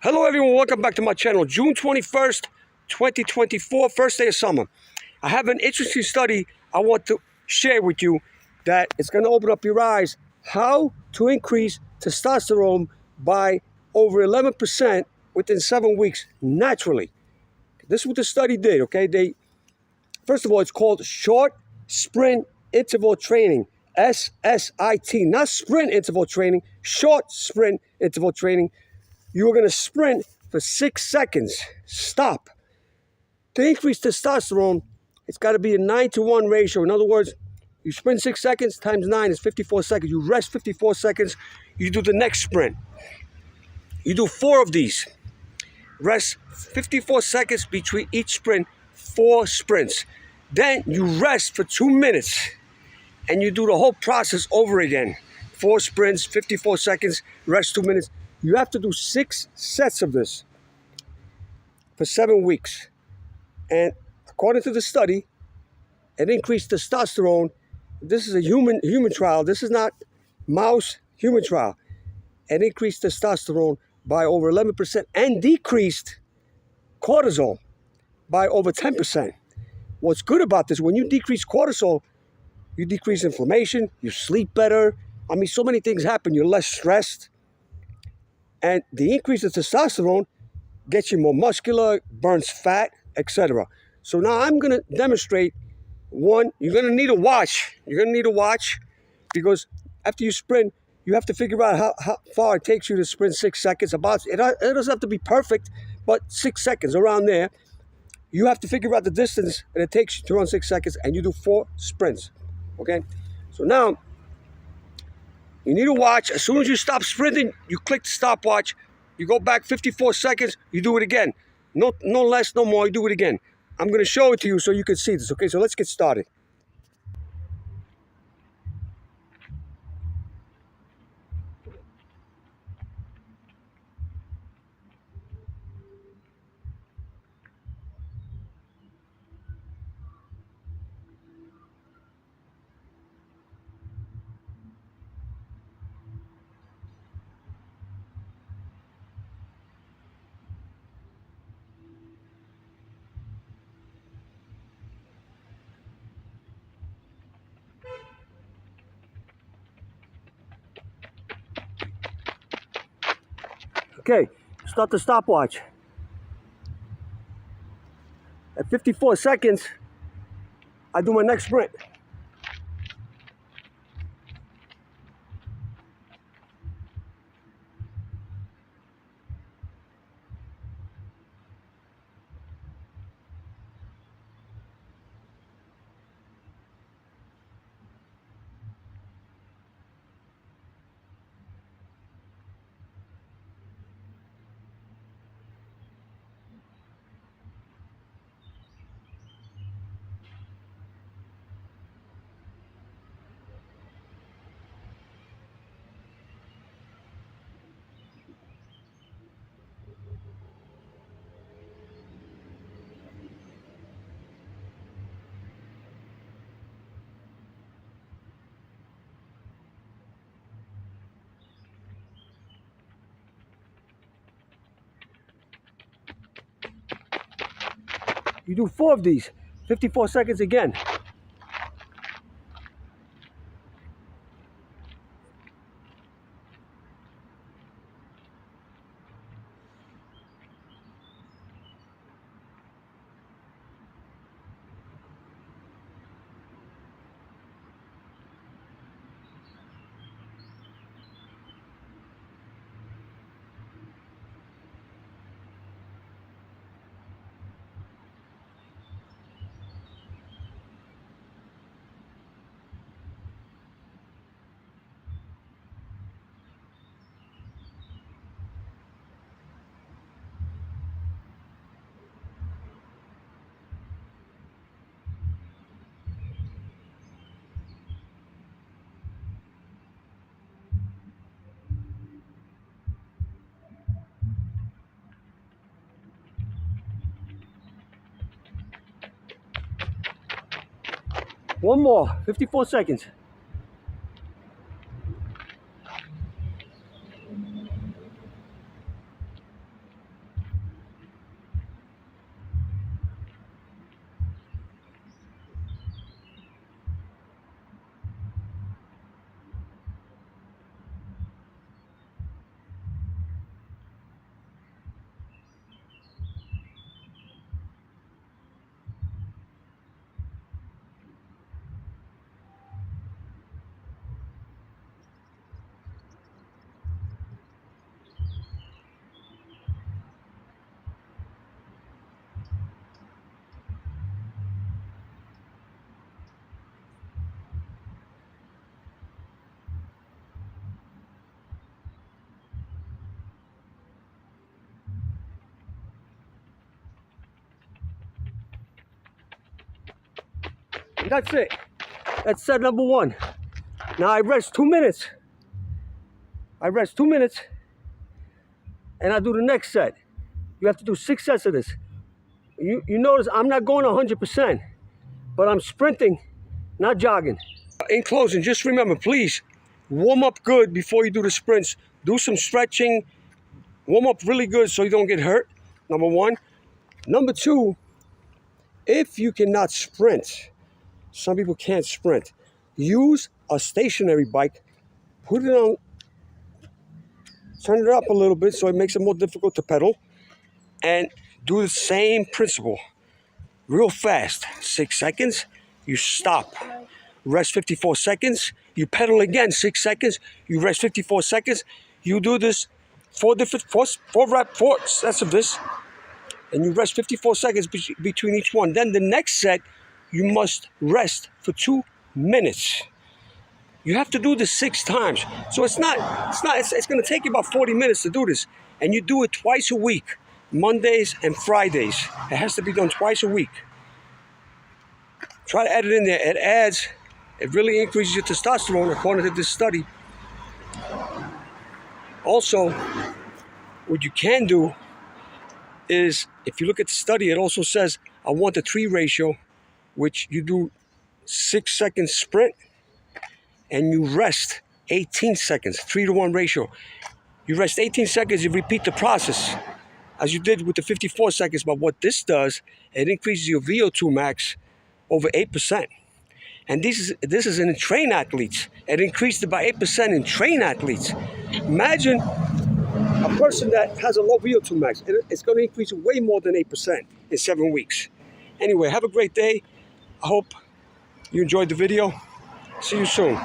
Hello everyone, welcome back to my channel. June 21st, 2024, first day of summer. I have an interesting study I want to share with you that is going to open up your eyes. How to increase testosterone by over 11% within 7 weeks naturally. This is what the study did, okay? First of all, it's called short sprint interval training, SSIT, not sprint interval training, short sprint interval training. You're going to sprint for 6 seconds. Stop. To increase testosterone, it's got to be a 9-to-1 ratio. In other words, you sprint 6 seconds times 9 is 54 seconds. You rest 54 seconds. You do the next sprint. You do 4 of these. Rest 54 seconds between each sprint, 4 sprints. Then you rest for 2 minutes and you do the whole process over again. 4 sprints, 54 seconds, rest 2 minutes. You have to do 6 sets of this for 7 weeks. And according to the study, it increased testosterone. This is a human trial. This is not mouse, human trial. It increased testosterone by over 11% and decreased cortisol by over 10%. What's good about this, when you decrease cortisol, you decrease inflammation, you sleep better. I mean, so many things happen. You're less stressed. And the increase of testosterone gets you more muscular, burns fat, etc. So now I'm going to demonstrate one. You're going to need a watch. You're going to need a watch because after you sprint, you have to figure out how far it takes you to sprint 6 seconds. It doesn't have to be perfect, but 6 seconds, around there. You have to figure out the distance that it takes you to run 6 seconds, and you do 4 sprints, okay? So now, you need a watch. As soon as you stop sprinting, you click the stopwatch. You go back 54 seconds, you do it again. No less, no more, you do it again. I'm going to show it to you so you can see this, okay? So let's get started. Okay, start the stopwatch. At 54 seconds, I do my next sprint. You do 4 of these, 54 seconds again. One more, 54 seconds. That's it. That's set number 1. Now I rest 2 minutes. I rest 2 minutes, and I do the next set. You have to do 6 sets of this. You notice I'm not going 100%, but I'm sprinting, not jogging. In closing, just remember, please, warm up good before you do the sprints. Do some stretching. Warm up really good so you don't get hurt, number 1. Number 2, if you cannot sprint, some people can't sprint, use a stationary bike, put it on, turn it up a little bit so it makes it more difficult to pedal, and do the same principle. Real fast, 6 seconds, you stop. Rest 54 seconds, you pedal again, 6 seconds, you rest 54 seconds. You do this 4 sets of this, and you rest 54 seconds between each one. Then the next set, you must rest for 2 minutes. You have to do this 6 times. So it's going to take you about 40 minutes to do this. And you do it twice a week, Mondays and Fridays. It has to be done twice a week. Try to add it in there. It adds, it really increases your testosterone according to this study. Also, what you can do is, if you look at the study, it also says a 1-to-3 ratio, which you do 6 seconds sprint and you rest 18 seconds, 3-to-1 ratio. You rest 18 seconds, you repeat the process as you did with the 54 seconds. But what this does, it increases your VO2 max over 8%. And this is in trained athletes. It increased it by 8% in trained athletes. Imagine a person that has a low VO2 max. It's going to increase way more than 8% in 7 weeks. Anyway, have a great day. I hope you enjoyed the video. See you soon.